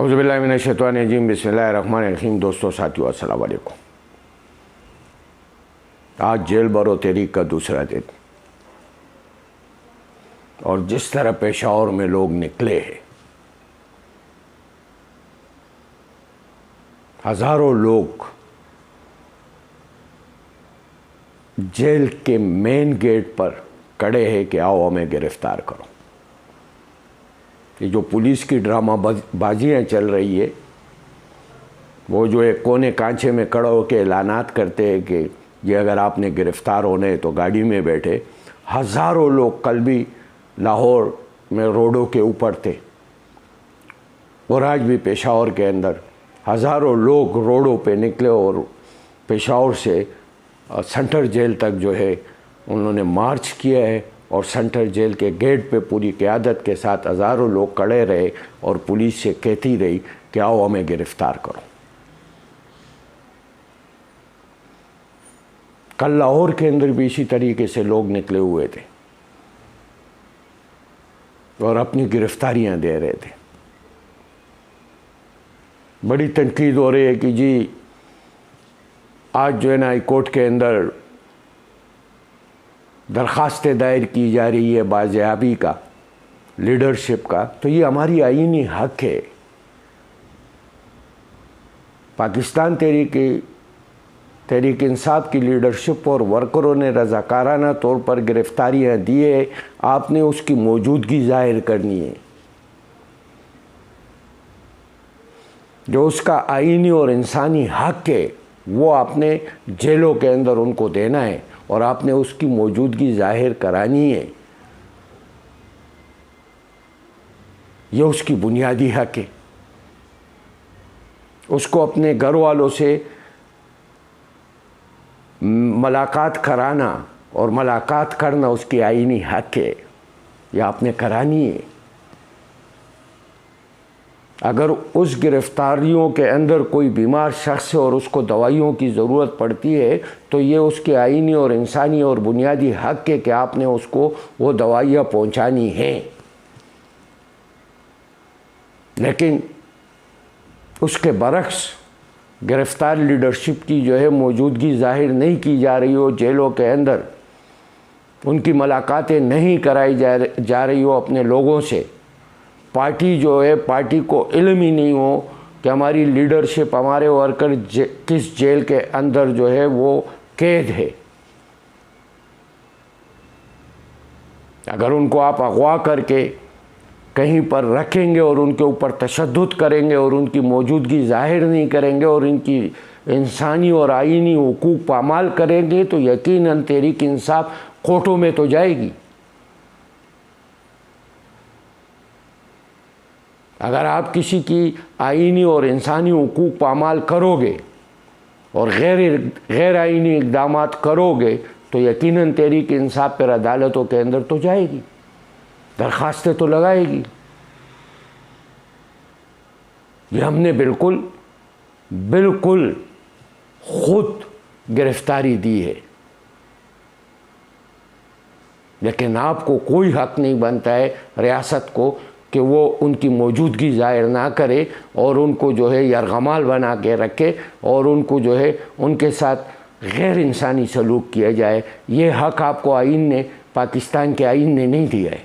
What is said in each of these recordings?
औज़ुबिल्लाहि मिनश्शैतानिर्रजीम बिस्मिल्लाहिर्रहमानिर्रहीम। दोस्तों, साथियों, अस्सलाम वालेकुम। आज जेल बरो तहरीक का दूसरा दिन और जिस तरह पेशावर में लोग निकले हैं, हज़ारों लोग जेल के मेन गेट पर खड़े हैं कि आओ हमें गिरफ्तार करो। ये जो पुलिस की ड्रामा बाजियाँ चल रही है, वो जो एक कोने कांचे में खड़ा होकर ऐलानात करते हैं कि ये अगर आपने गिरफ़्तार होने हैं तो गाड़ी में बैठे। हज़ारों लोग कल भी लाहौर में रोडों के ऊपर थे और आज भी पेशावर के अंदर हज़ारों लोग रोडों पे निकले और पेशावर से सेंट्रल जेल तक जो है उन्होंने मार्च किया है और सेंट्रल जेल के गेट पे पूरी क़यादत के साथ हज़ारों लोग खड़े रहे और पुलिस से कहती रही कि आओ हमें गिरफ़्तार करो। कल लाहौर के अंदर भी इसी तरीके से लोग निकले हुए थे और अपनी गिरफ्तारियां दे रहे थे। बड़ी तनकीद हो रही है कि जी आज जो है ना हाई कोर्ट के अंदर दरख्वास्तें दायर की जा रही है बाज़याबी का, लीडरशिप का, तो ये हमारी आईनी हक है। पाकिस्तान तहरीक इंसाफ की लीडरशिप और वर्करों ने रज़ाकाराना तौर पर गिरफ्तारियां दी है, आपने उसकी मौजूदगी ज़ाहिर करनी है। जो उसका आईनी और इंसानी हक है वो आपने जेलों के अंदर उनको देना है और आपने उसकी मौजूदगी ज़ाहिर करानी है। ये उसकी बुनियादी हक है। उसको अपने घर वालों से मुलाकात कराना और मुलाकात करना उसकी आईनी हक है, ये आपने करानी है। अगर उस गिरफ्तारियों के अंदर कोई बीमार शख्स है और उसको दवाइयों की ज़रूरत पड़ती है तो ये उसके आईनी और इंसानी और बुनियादी हक है कि आपने उसको वो दवाइयाँ पहुँचानी हैं। लेकिन उसके बरक्स गिरफ्तार लीडरशिप की जो है मौजूदगी ज़ाहिर नहीं की जा रही हो जेलों के अंदर, उनकी मुलाकातें नहीं कराई जा रही हो अपने लोगों से, पार्टी जो है पार्टी को इल्म ही नहीं हो कि हमारी लीडरशिप, हमारे वर्कर किस जेल के अंदर जो है वो कैद है। अगर उनको आप अगवा करके कहीं पर रखेंगे और उनके ऊपर तशद्दुद करेंगे और उनकी मौजूदगी ज़ाहिर नहीं करेंगे और इनकी इंसानी और आईनी हुकूक पामाल करेंगे तो यकीनन तहरीक इंसाफ कोर्टों में तो जाएगी। अगर आप किसी की आईनी और इंसानी हुकूक पामाल करोगे और गैर आईनी इक़दामात करोगे तो यकीनन तहरीक इंसाफ पर अदालतों के अंदर तो जाएगी, दरख्वास्तें तो लगाएगी। ये हमने बिल्कुल खुद गिरफ्तारी दी है, लेकिन आपको कोई हक नहीं बनता है रियासत को कि वो उनकी मौजूदगी ज़ाहिर ना करे और उनको जो है यरगमाल बना के रखे और उनको जो है उनके साथ गैर इंसानी सलूक किया जाए। ये हक आपको आइन ने, पाकिस्तान के आइन ने नहीं दिया है।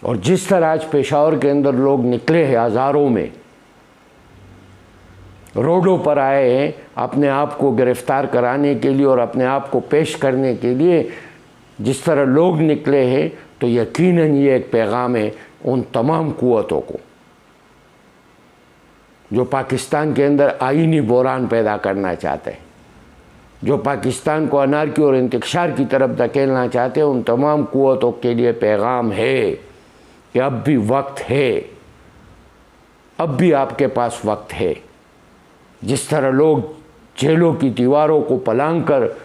और जिस तरह आज पेशावर के अंदर लोग निकले हैं, हज़ारों में रोडों पर आए हैं अपने आप को गिरफ़्तार कराने के लिए और अपने आप को पेश करने के लिए, जिस तरह लोग निकले हैं तो यकीनन ये एक पैगाम है उन तमाम क़ुव्वतों को जो पाकिस्तान के अंदर आईनी बहरान पैदा करना चाहते हैं, जो पाकिस्तान को अनारकी और इंतशार की तरफ धकेलना चाहते हैं। उन तमाम क़ुव्वतों के लिए पैगाम है कि अब भी वक्त है, अब भी आपके पास वक्त है। जिस तरह लोग जेलों की दीवारों को पलांग कर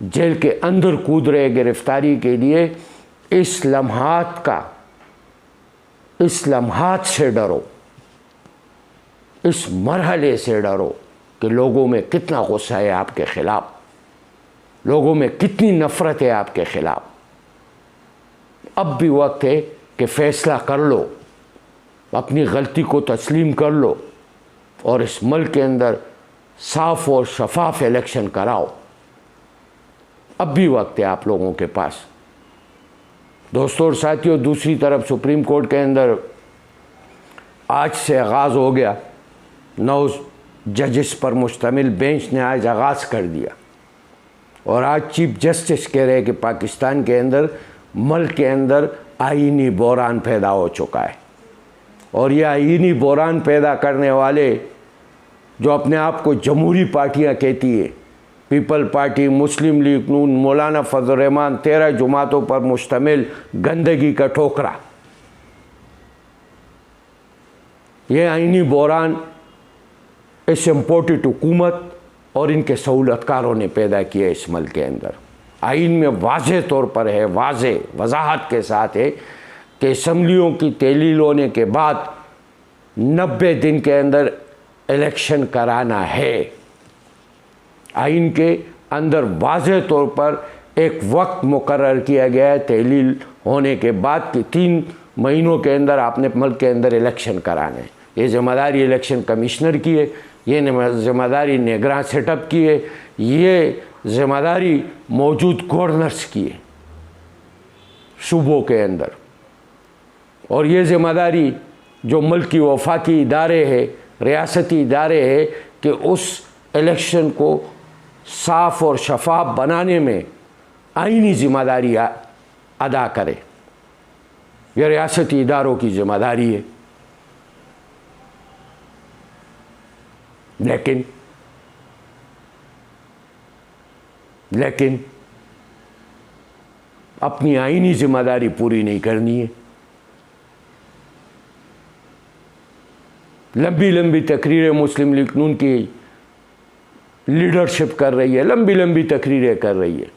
जेल के अंदर कूद रहे गिरफ्तारी के लिए, इस लम्हात से डरो, इस मरहले से डरो कि लोगों में कितना गुस्सा है आपके ख़िलाफ़, लोगों में कितनी नफ़रत है आपके ख़िलाफ़। अब भी वक्त है कि फ़ैसला कर लो, अपनी गलती को तस्लीम कर लो और इस मुल्क के अंदर साफ़ और शफाफ इलेक्शन कराओ। अब भी वक्त है आप लोगों के पास। दोस्तों और साथियों, दूसरी तरफ सुप्रीम कोर्ट के अंदर आज से आगाज़ हो गया। 9 जजेस पर मुश्तमिल बेंच ने आज आगाज़ कर दिया और आज चीफ जस्टिस कह रहे हैं कि पाकिस्तान के अंदर, मुल्क के अंदर आईनी बहरान पैदा हो चुका है और यह आईनी बहरान पैदा करने वाले जो अपने आप को जमहूरी पार्टियां कहती है, पीपल पार्टी, मुस्लिम लीग नून, मौलाना फजल रहमान, 13 जमातों पर मुश्तमिल गंदगी का ठोकरा, यह आईनी बहरान इस इम्पोर्टेड हुकूमत और इनके सहूलतकारों ने पैदा किया इस मुल्क के अंदर। आइन में वाज़ेह तौर पर है, वजाहत के साथ है कि असम्बलियों की तहलील होने के बाद 90 दिन के अंदर इलेक्शन कराना है। आइन के अंदर वाज़ेह तौर पर एक वक्त मुकर्रर किया गया है तहलील होने के बाद कि 3 महीनों के अंदर आपने मुल्क के अंदर इलेक्शन कराने। ये ज़िम्मेदारी इलेक्शन कमिश्नर की है, ये ज़िम्मेदारी निगरान सेटअप की है, ये ज़िम्मेदारी मौजूद गवर्नर्स की है सूबों के अंदर, और ये ज़िम्मेदारी जो मुल्क की वफाकी इदारे है, रियासती इदारे है कि उस इलेक्शन को साफ़ और शफाफ बनाने में आईनी ज़िम्मेदारी अदा करे। यह रियासती इदारों की ज़िम्मेदारी है। लेकिन अपनी आईनी जिम्मेदारी पूरी नहीं करनी है। लंबी लंबी तकरीरें मुस्लिम लीग नून की लीडरशिप कर रही है, लंबी लंबी तकरीरें कर रही है,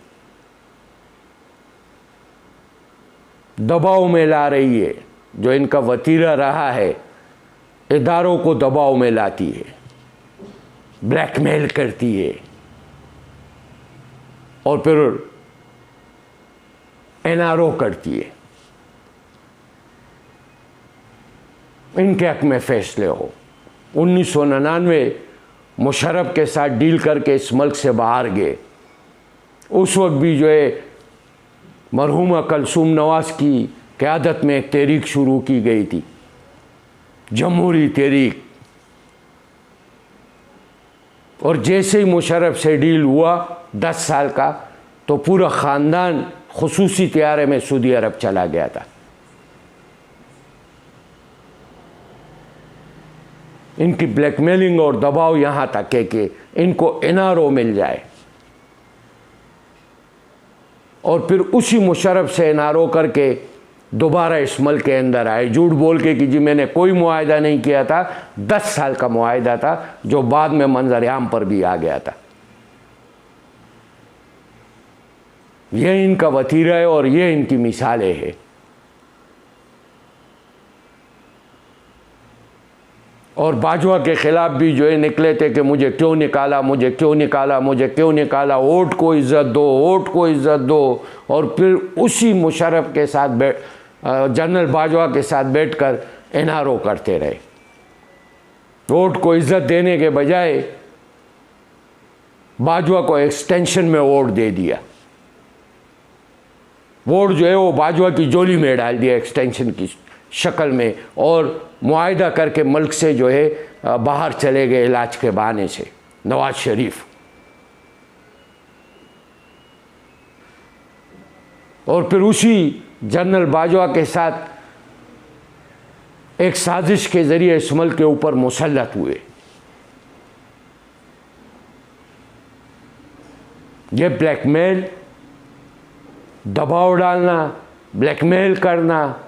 दबाव में ला रही है। जो इनका वतीरा रहा है, इदारों को दबाव में लाती है, ब्लैकमेल करती है और फिर एनआरओ करती है। इनके हक में फैसले हो। 1999 मुशर्रफ के साथ डील करके इस मुल्क से बाहर गए। उस वक्त भी जो है मरहूमा कलसूम नवाज की क़यादत में एक तहरीक शुरू की गई थी, जमहूरी तहरीक, और जैसे ही मुशर्रफ से डील हुआ 10 साल का, तो पूरा ख़ानदान खुसूसी तैयारे में सऊदी अरब चला गया था। इनकी ब्लैकमेलिंग और दबाव यहाँ तक है कि इनको एनआरओ मिल जाए और फिर उसी मुशर्रफ से एनआरओ करके दोबारा इस मुल्क के अंदर आए, झूठ बोल के कि जी मैंने कोई मुआहिदा नहीं किया था। 10 साल का मुआहिदा था जो बाद में मंजर-ए-आम पर भी आ गया था। यह इनका वतीरा है और यह इनकी मिसालें हैं। और बाजवा के ख़िलाफ़ भी जो है निकले थे कि मुझे क्यों निकाला, मुझे क्यों निकाला, मुझे क्यों निकाला, वोट को इज़्ज़त दो, वोट को इज़्ज़त दो। और फिर उसी मुशर्रफ के साथ जनरल बाजवा के साथ बैठकर एनआरओ करते रहे। वोट को इज़्ज़त देने के बजाय बाजवा को एक्सटेंशन में वोट दे दिया। वोट जो है वो बाजवा की जोली में डाल दिया एक्सटेंशन की शक्ल में, और मुआहिदा करके मुल्क से जो है बाहर चले गए इलाज के बहाने से नवाज शरीफ। और फिर उसी जनरल बाजवा के साथ एक साजिश के ज़रिए इस मुल्क के ऊपर मुसल्लत हुए। ये ब्लैकमेल, दबाव डालना, ब्लैकमेल करना,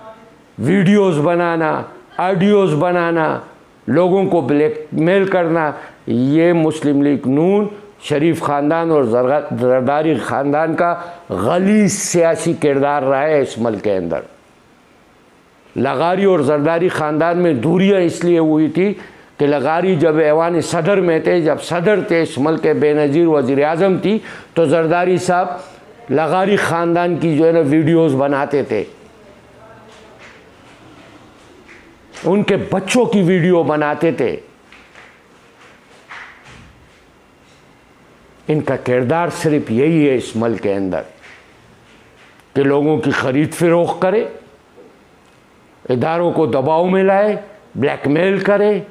वीडियोस बनाना, ऑडियोज़ बनाना, लोगों को ब्लैकमेल करना, ये मुस्लिम लीग नून, शरीफ ख़ानदान और ज़रदारी ख़ानदान का गलीज़ सियासी किरदार रहा है इस मुल्क के अंदर। लगारी और ज़रदारी ख़ानदान में दूरियां इसलिए हुई थी कि लगारी जब ऐवान सदर में थे, जब सदर थे इस मुल्क के बेनज़ीर वज़ीर आज़म थी, तो ज़रदारी साहब लगारी ख़ानदान की जो है ना वीडियोज़ बनाते थे उनके बच्चों की वीडियो बनाते थे। इनका किरदार सिर्फ यही है इस मुल्क के अंदर कि लोगों की खरीद फरोख्त करे, इदारों को दबाव में लाए, ब्लैकमेल करे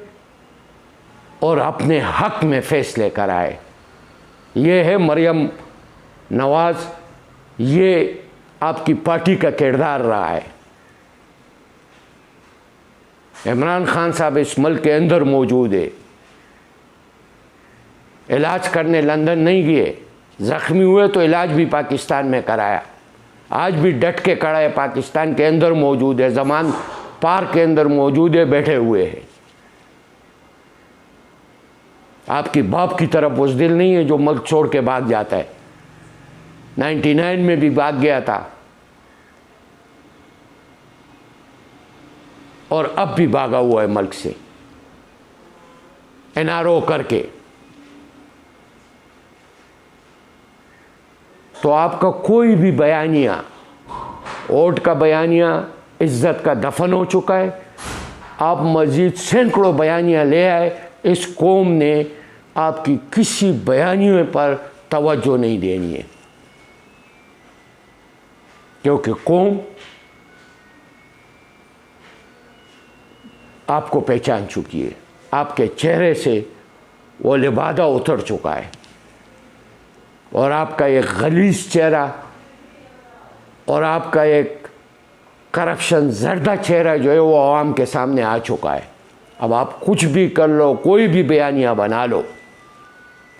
और अपने हक में फैसले कराए। ये है मरियम नवाज़, ये आपकी पार्टी का किरदार रहा है। इमरान खान साहब इस मुल्क के अंदर मौजूद है, इलाज करने लंदन नहीं गए, ज़ख्मी हुए तो इलाज भी पाकिस्तान में कराया। आज भी डट के खड़ा है, पाकिस्तान के अंदर मौजूद है, ज़मान पार्क के अंदर मौजूद है, बैठे हुए हैं। आपकी बाप की तरफ बुज़दिल नहीं है जो मुल्क छोड़ के भाग जाता है। 99 में भी भाग गया था और अब भी भागा हुआ है मुल्क से NRO करके। तो आपका कोई भी बयानिया, वोट का बयानिया इज्जत का दफन हो चुका है। आप मजीद सैकड़ों बयानिया ले आए, इस कौम ने आपकी किसी बयानियों पर तवज्जो नहीं देनी है, क्योंकि कौम आपको पहचान चुकी है। आपके चेहरे से वो लिबादा उतर चुका है और आपका एक गलीज़ चेहरा और आपका एक करप्शन जर्दा चेहरा जो है वो आवाम के सामने आ चुका है। अब आप कुछ भी कर लो, कोई भी बयानिया बना लो,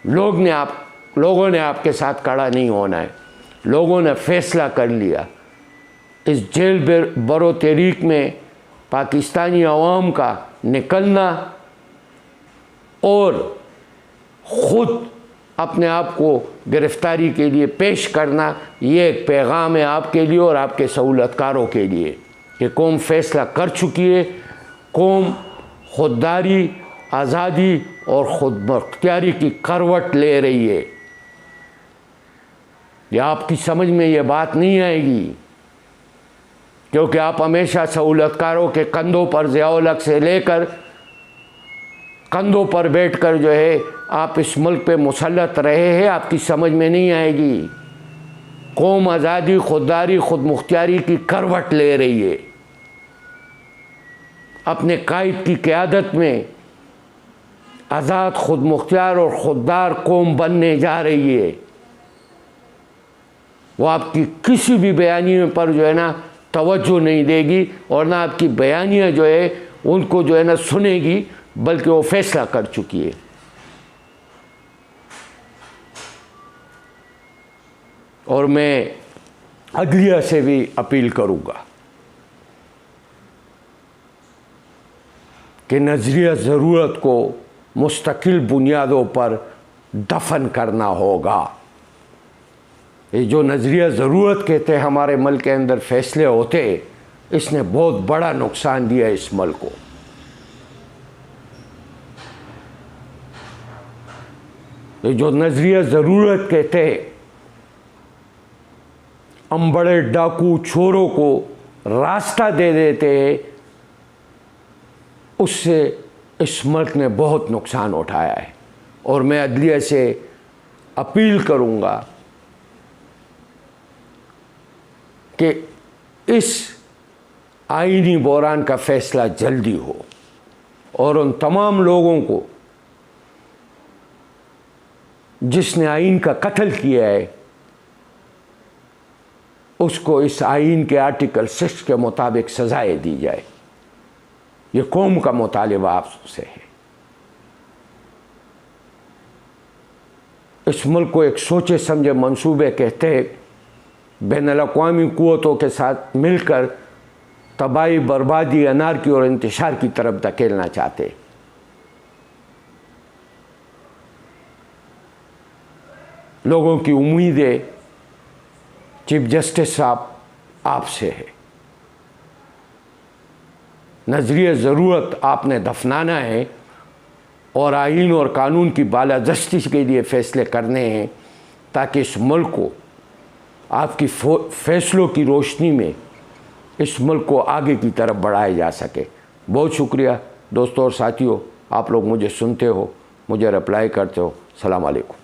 लोगों ने आपके साथ खड़ा नहीं होना है। लोगों ने फैसला कर लिया। इस जेल बरो तहरीक में पाकिस्तानी अवाम का निकलना और ख़ुद अपने आप को गिरफ़्तारी के लिए पेश करना, ये एक पैगाम है आपके लिए और आपके सहूलतकारों के लिए कि कौम फैसला कर चुकी है। कौम खुददारी, आज़ादी और ख़ुद मुख्तियारी की करवट ले रही है। ये आपकी समझ में ये बात नहीं आएगी, क्योंकि आप हमेशा सहूलतकारों के कंधों पर, ज़िया-उल-हक से लेकर कंधों पर बैठकर जो है आप इस मुल्क पे मुसल्लत रहे हैं। आपकी समझ में नहीं आएगी। कौम आज़ादी, खुददारी, खुद मुख्तियारी की करवट ले रही है। अपने कायद की क़यादत में आज़ाद, खुद मुख्तियार और खुददार कौम बनने जा रही है। वो आपकी किसी भी बयानियों पर जो है ना तवज्जो नहीं देगी और ना आपकी बयानियाँ जो है उनको जो है ना सुनेगी, बल्कि वो फैसला कर चुकी है। और मैं अदलिया से भी अपील करूँगा कि नज़रिया ज़रूरत को मुस्तकिल बुनियादों पर दफन करना होगा। ये जो नज़रिया ज़रूरत कहते हैं हमारे मुल्क के अंदर फ़ैसले होते, इसने बहुत बड़ा नुकसान दिया इस मुल्क को। ये जो नज़रिया ज़रूरत कहते हैं, हम बड़े डाकू चोरों को रास्ता दे देते हैं, उससे इस मुल्क ने बहुत नुकसान उठाया है। और मैं अदलिया से अपील करूँगा कि इस आईनी बहरान का फ़ैसला जल्दी हो और उन तमाम लोगों को जिसने आईन का कत्ल किया है उसको इस आईन के आर्टिकल 6 के मुताबिक सज़ाएँ दी जाए। ये कौम का मुतालिबा आपसे है। इस मुल्क को एक सोचे समझे मंसूबे कहते हैं, बैनुल-अक़वामी क़ुव्वतों के साथ मिलकर तबाही, बर्बादी, अनारकी और इंतशार की तरफ धकेलना चाहते। लोगों की उम्मीदें चीफ जस्टिस साहब आपसे है। नज़रिया ज़रूरत आपने दफनाना है और आईन और कानून की बालादस्ती के लिए फ़ैसले करने हैं, ताकि इस मुल्क को आपकी फ़ैसलों की रोशनी में इस मुल्क को आगे की तरफ बढ़ाया जा सके। बहुत शुक्रिया दोस्तों और साथियों, आप लोग मुझे सुनते हो, मुझे रिप्लाई करते हो। सलाम अलैकुम।